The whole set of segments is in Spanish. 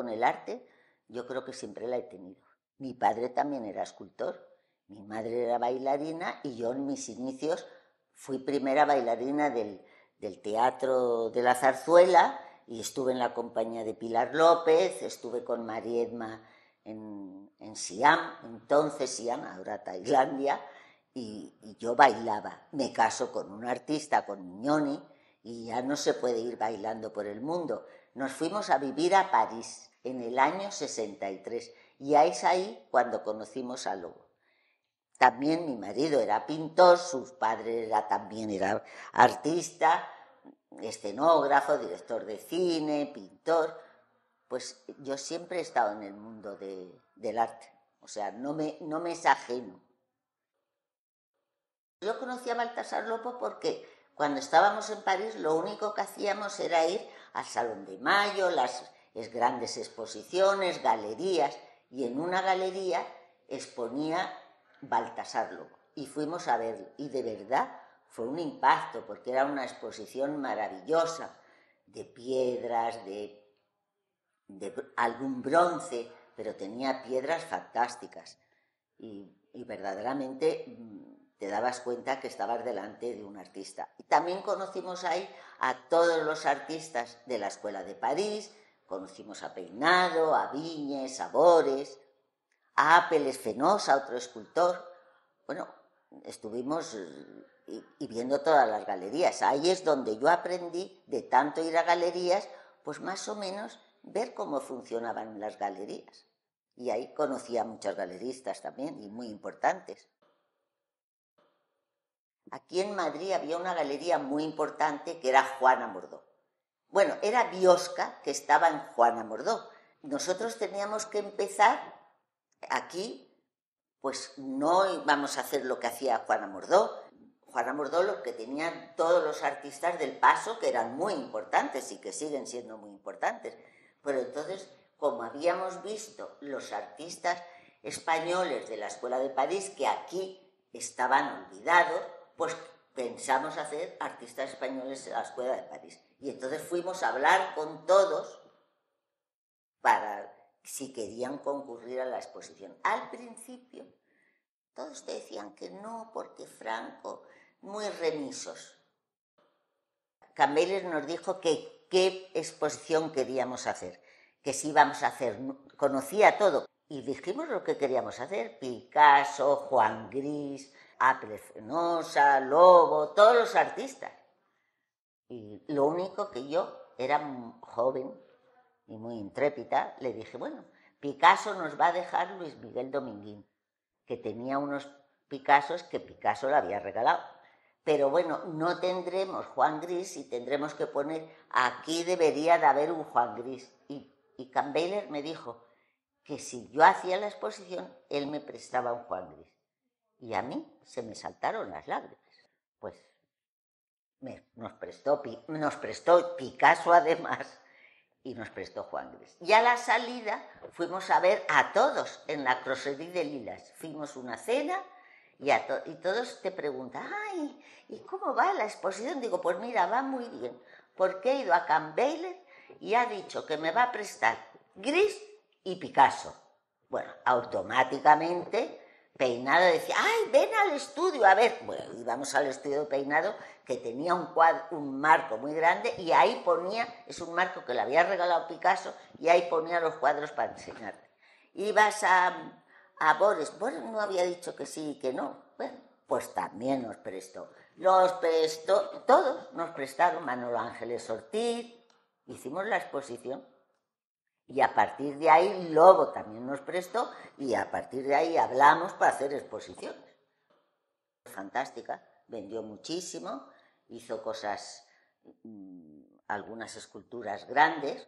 con el arte, yo creo que siempre la he tenido. Mi padre también era escultor, mi madre era bailarina y yo en mis inicios fui primera bailarina del Teatro de la Zarzuela y estuve en la compañía de Pilar López, estuve con Marietma en Siam, entonces Siam, ahora Tailandia, y yo bailaba. Me caso con un artista, con Mignoni, y ya no se puede ir bailando por el mundo. Nos fuimos a vivir a París en el año 63 y es ahí cuando conocimos a Lobo. También mi marido era pintor, su padre también era artista, escenógrafo, director de cine, pintor. Pues yo siempre he estado en el mundo del arte, o sea, no me es ajeno. Yo conocí a Baltasar Lopo porque cuando estábamos en París lo único que hacíamos era ir al Salón de Mayo, las grandes exposiciones, galerías, y en una galería exponía Baltasar Lopo. Y fuimos a verlo, y de verdad fue un impacto, porque era una exposición maravillosa, de piedras, de algún bronce, pero tenía piedras fantásticas. Y verdaderamente te dabas cuenta que estabas delante de un artista. Y también conocimos ahí a todos los artistas de la Escuela de París, conocimos a Peinado, a Viñes, a Bores, a Apelles Fenosa, otro escultor. Bueno, estuvimos y viendo todas las galerías. Ahí es donde yo aprendí, de tanto ir a galerías, pues más o menos ver cómo funcionaban las galerías. Y ahí conocí a muchos galeristas también, y muy importantes. Aquí en Madrid había una galería muy importante que era Juana Mordó. Bueno, era Biosca, que estaba en Juana Mordó. Nosotros teníamos que empezar aquí, pues no íbamos a hacer lo que hacía Juana Mordó. Juana Mordó, lo que tenían todos los artistas del Paso, que eran muy importantes y que siguen siendo muy importantes. Pero entonces, como habíamos visto los artistas españoles de la Escuela de París, que aquí estaban olvidados, pues pensamos hacer artistas españoles en la Escuela de París. Y entonces fuimos a hablar con todos para si querían concurrir a la exposición. Al principio, todos te decían que no, porque Franco, muy remisos. Campbell nos dijo que qué exposición queríamos hacer, que si íbamos a hacer, conocía todo. Y dijimos lo que queríamos hacer: Picasso, Juan Gris, Apelles Fenosa, Lobo, todos los artistas. Y lo único que yo era joven y muy intrépida, le dije, bueno, Picasso nos va a dejar Luis Miguel Dominguín, que tenía unos Picassos que Picasso le había regalado. Pero bueno, no tendremos Juan Gris y tendremos que poner, aquí debería de haber un Juan Gris. Y Campbell me dijo que si yo hacía la exposición, él me prestaba un Juan Gris. Y a mí se me saltaron las lágrimas. Pues nos prestó Picasso además, y nos prestó Juan Gris. Y a la salida fuimos a ver a todos en la Crosserie de Lilas. Fuimos una cena y todos te preguntan, ay, ¿y cómo va la exposición? Digo, pues mira, va muy bien, porque he ido a Campbell y ha dicho que me va a prestar Gris y Picasso. Bueno, automáticamente Peinado decía, ay, ven al estudio, a ver. Bueno, íbamos al estudio de Peinado, que tenía un marco muy grande, y ahí ponía, es un marco que le había regalado Picasso, y ahí ponía los cuadros para enseñarte. Ibas a Boris no había dicho que sí y que no. Bueno, pues también nos prestó. Todos nos prestaron. Manolo Ángeles Ortiz, hicimos la exposición. Y a partir de ahí Lobo también nos prestó, y a partir de ahí hablamos para hacer exposiciones. Fantástica, vendió muchísimo, hizo cosas, algunas esculturas grandes,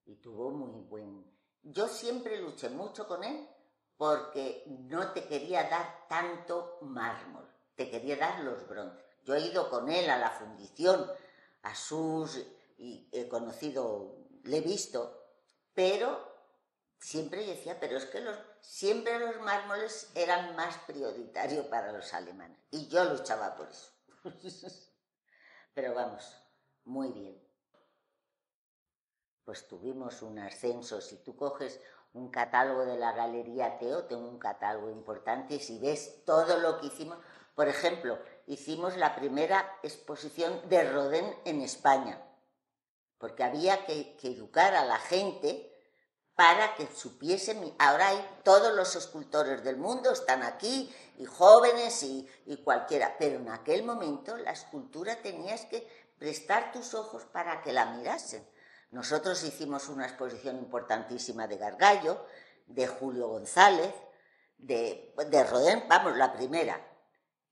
y tuvo muy buen... Yo siempre luché mucho con él porque no te quería dar tanto mármol, te quería dar los bronces. Yo he ido con él a la fundición, a sus, y he conocido, le he visto, pero siempre decía, pero es que siempre los mármoles eran más prioritarios para los alemanes, y yo luchaba por eso. Pero vamos, muy bien. pues tuvimos un ascenso. Si tú coges un catálogo de la Galería Teo, tengo un catálogo importante, y si ves todo lo que hicimos, por ejemplo, hicimos la primera exposición de Rodin en España, porque había que educar a la gente para que supiesen. Ahora hay todos los escultores del mundo, están aquí, y jóvenes y cualquiera, pero en aquel momento la escultura tenías que prestar tus ojos para que la mirasen. Nosotros hicimos una exposición importantísima de Gargallo, de Julio González, de Rodin, vamos, la primera.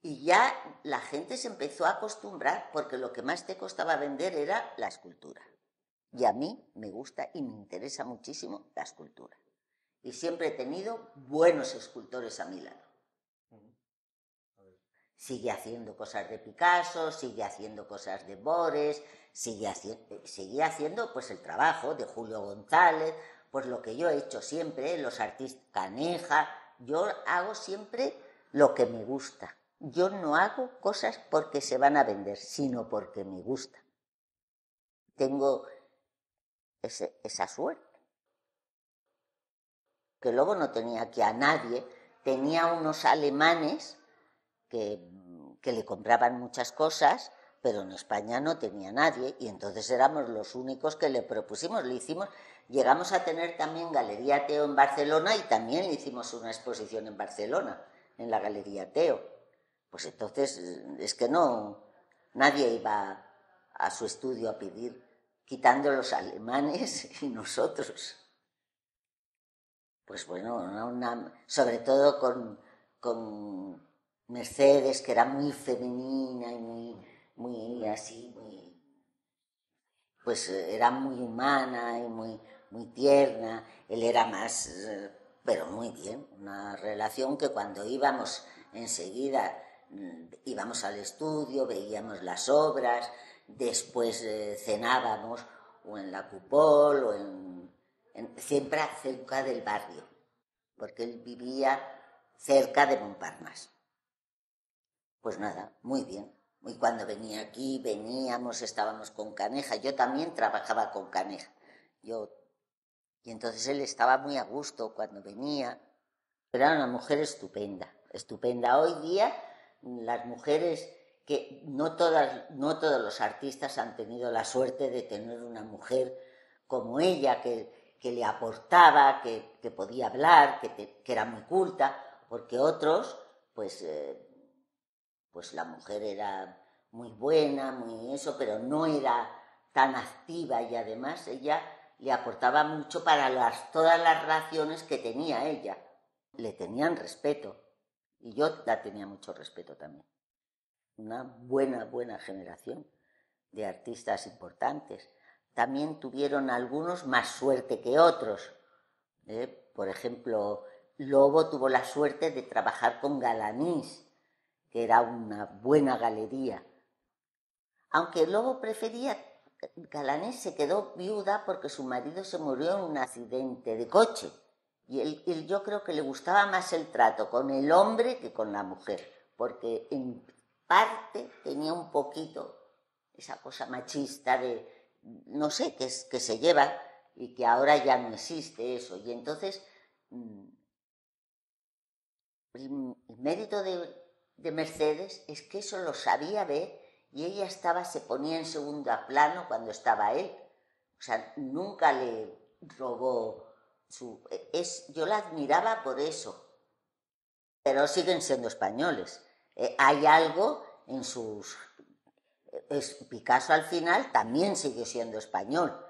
Y ya la gente se empezó a acostumbrar, porque lo que más te costaba vender era la escultura. Y a mí me gusta y me interesa muchísimo la escultura. Y siempre he tenido buenos escultores a mi lado. Sigue haciendo cosas de Picasso, sigue haciendo cosas de Bores, sigue haciendo pues el trabajo de Julio González, pues lo que yo he hecho siempre, los artistas Caneja. Yo hago siempre lo que me gusta. Yo no hago cosas porque se van a vender, sino porque me gusta. Tengo esa suerte. Que luego no tenía aquí a nadie, tenía unos alemanes que le compraban muchas cosas, pero en España no tenía nadie, y entonces éramos los únicos que le propusimos, le hicimos. Llegamos a tener también Galería Teo en Barcelona, y también le hicimos una exposición en Barcelona, en la Galería Teo. Pues entonces es que no, nadie iba a su estudio a pedir, quitando los alemanes y nosotros. Pues bueno, sobre todo con Mercedes, que era muy femenina y muy así, pues era muy humana y muy tierna. Él era más, pero muy bien, una relación que cuando íbamos enseguida, íbamos al estudio, veíamos las obras, después cenábamos o en la Coupole o siempre cerca del barrio, porque él vivía cerca de Montparnasse. Pues nada, muy bien. Y cuando venía aquí, veníamos, estábamos con Caneja. Yo también trabajaba con Caneja. Y entonces él estaba muy a gusto cuando venía. Pero era una mujer estupenda, estupenda. Hoy día, las mujeres, que no todos los artistas han tenido la suerte de tener una mujer como ella, que le aportaba, que podía hablar, que era muy culta, porque otros, pues la mujer era muy buena, muy eso, pero no era tan activa, y además ella le aportaba mucho para todas las relaciones que tenía ella. Le tenían respeto, y yo la tenía mucho respeto también. Una buena generación de artistas importantes. También tuvieron algunos más suerte que otros. Por ejemplo, Lobo tuvo la suerte de trabajar con Galanís, que era una buena galería. Aunque Lobo prefería, Galanís se quedó viuda porque su marido se murió en un accidente de coche. Y él yo creo que le gustaba más el trato con el hombre que con la mujer, porque en parte tenía un poquito esa cosa machista de, no sé, que se lleva y que ahora ya no existe eso. Y entonces el mérito de Mercedes es que eso lo sabía ver, y ella se ponía en segundo plano cuando estaba él. O sea, nunca le robó yo la admiraba por eso. Pero siguen siendo españoles. Hay algo en sus... Picasso al final también sigue siendo español.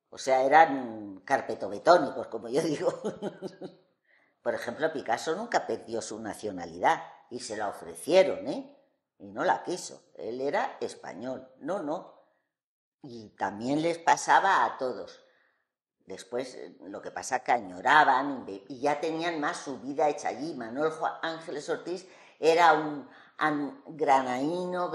O sea, eran carpetobetónicos, como yo digo. Por ejemplo, Picasso nunca perdió su nacionalidad, y se la ofrecieron, y no la quiso. Él era español. No. Y también les pasaba a todos. Después, lo que pasa es que añoraban y ya tenían más su vida hecha allí. Manuel Ángeles Ortiz era un granaíno,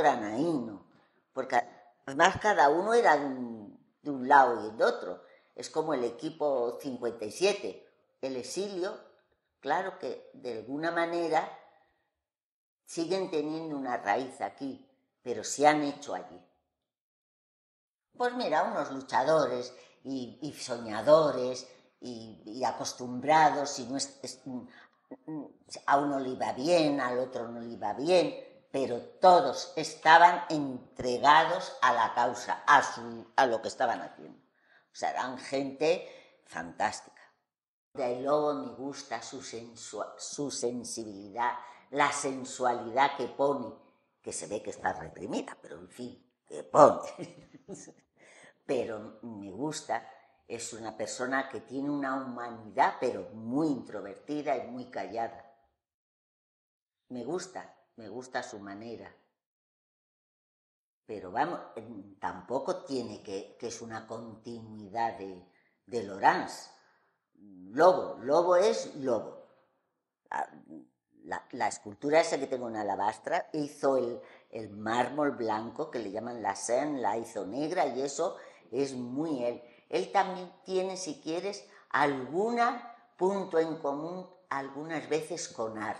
porque además cada uno era de un lado y del otro. Es como el equipo 57. El exilio, claro que de alguna manera siguen teniendo una raíz aquí, pero se han hecho allí. Pues mira, unos luchadores y soñadores y acostumbrados, y no a uno le iba bien, al otro no le iba bien, pero todos estaban entregados a la causa, a lo que estaban haciendo. O sea, eran gente fantástica. De Lobo me gusta su sensibilidad, la sensualidad que pone, que se ve que está reprimida, pero en fin, que pone. Pero me gusta, es una persona que tiene una humanidad, pero muy introvertida y muy callada. Me gusta su manera. Pero vamos, tampoco tiene que es una continuidad de Laurence. Lobo es Lobo. La escultura esa que tengo en Alabastra hizo el mármol blanco, que le llaman la Seine, la hizo negra, y eso es muy él. Él también tiene, si quieres, algún punto en común algunas veces con Arp.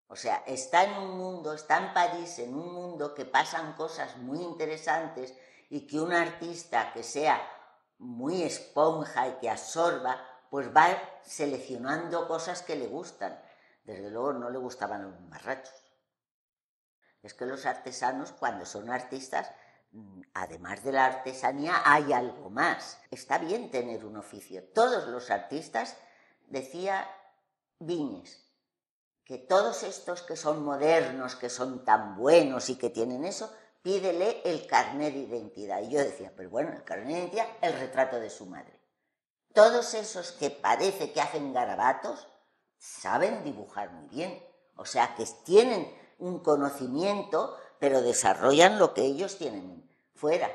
O sea, está en París, en un mundo que pasan cosas muy interesantes, y que un artista que sea muy esponja y que absorba, pues va seleccionando cosas que le gustan. Desde luego no le gustaban los mamarrachos. Es que los artesanos, cuando son artistas, además de la artesanía, hay algo más. Está bien tener un oficio. Todos los artistas, decía Viñes, que todos estos que son modernos, que son tan buenos y que tienen eso, pídele el carnet de identidad. Y yo decía, pero bueno, el carnet de identidad, el retrato de su madre. Todos esos que parece que hacen garabatos, saben dibujar muy bien. O sea, que tienen un conocimiento, pero desarrollan lo que ellos tienen fuera.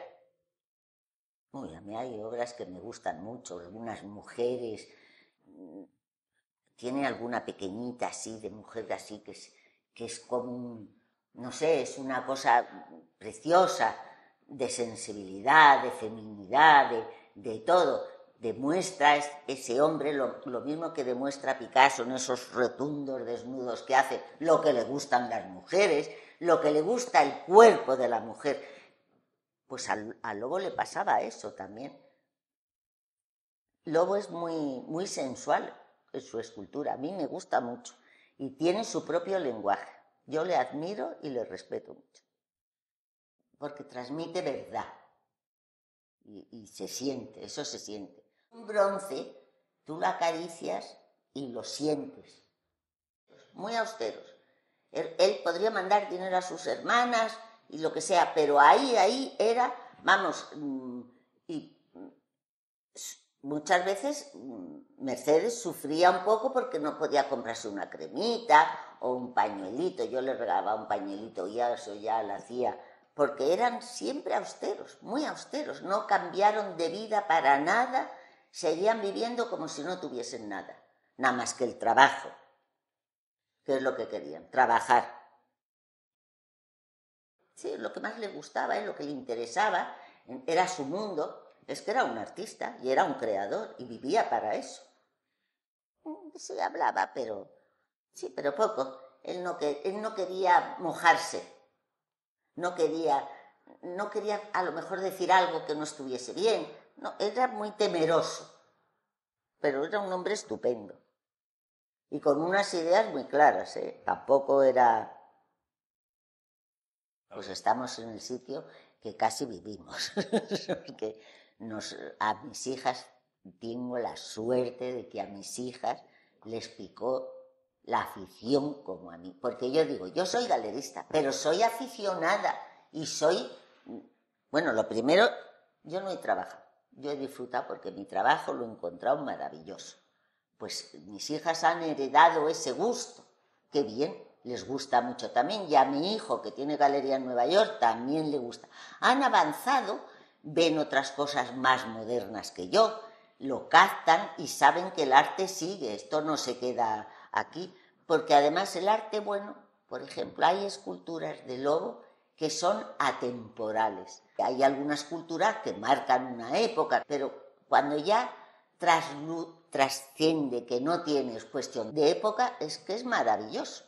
Uy, a mí hay obras que me gustan mucho, algunas mujeres. Tiene alguna pequeñita así, de mujer así, que es como no sé, es una cosa preciosa, de sensibilidad, de feminidad, de todo. Demuestra ese hombre lo mismo que demuestra Picasso en esos rotundos desnudos que hace, lo que le gustan las mujeres, lo que le gusta el cuerpo de la mujer. Pues al Lobo le pasaba eso también. Lobo es muy sensual en su escultura, a mí me gusta mucho, y tiene su propio lenguaje. Yo le admiro y le respeto mucho, porque transmite verdad, y se siente, eso se siente. Un bronce, tú lo acaricias y lo sientes, muy austeros. Él podría mandar dinero a sus hermanas y lo que sea, pero ahí era, vamos, y muchas veces Mercedes sufría un poco porque no podía comprarse una cremita o un pañuelito. Yo le regalaba un pañuelito y eso ya lo hacía, porque eran siempre austeros, muy austeros. No cambiaron de vida para nada, seguían viviendo como si no tuviesen nada más que el trabajo, que es lo que querían, trabajar. Sí, lo que más le gustaba, lo que le interesaba, era su mundo. Es que era un artista y era un creador y vivía para eso. Sí hablaba, pero poco. Él no quería mojarse, no quería a lo mejor decir algo que no estuviese bien. No, era muy temeroso, pero era un hombre estupendo y con unas ideas muy claras, ¿eh? Tampoco era... Pues estamos en el sitio que casi vivimos, porque a mis hijas, tengo la suerte de que a mis hijas les picó la afición como a mí, porque yo digo, yo soy galerista, pero soy aficionada y bueno, lo primero, yo no he trabajado, yo he disfrutado porque mi trabajo lo he encontrado maravilloso. Pues mis hijas han heredado ese gusto, qué bien. Les gusta mucho también, y a mi hijo, que tiene galería en Nueva York, también le gusta. Han avanzado, ven otras cosas más modernas que yo, lo captan y saben que el arte sigue, esto no se queda aquí, porque además el arte, bueno, por ejemplo, hay esculturas de Lobo que son atemporales. Hay algunas esculturas que marcan una época, pero cuando ya trasciende, que no tienes cuestión de época, es que es maravilloso.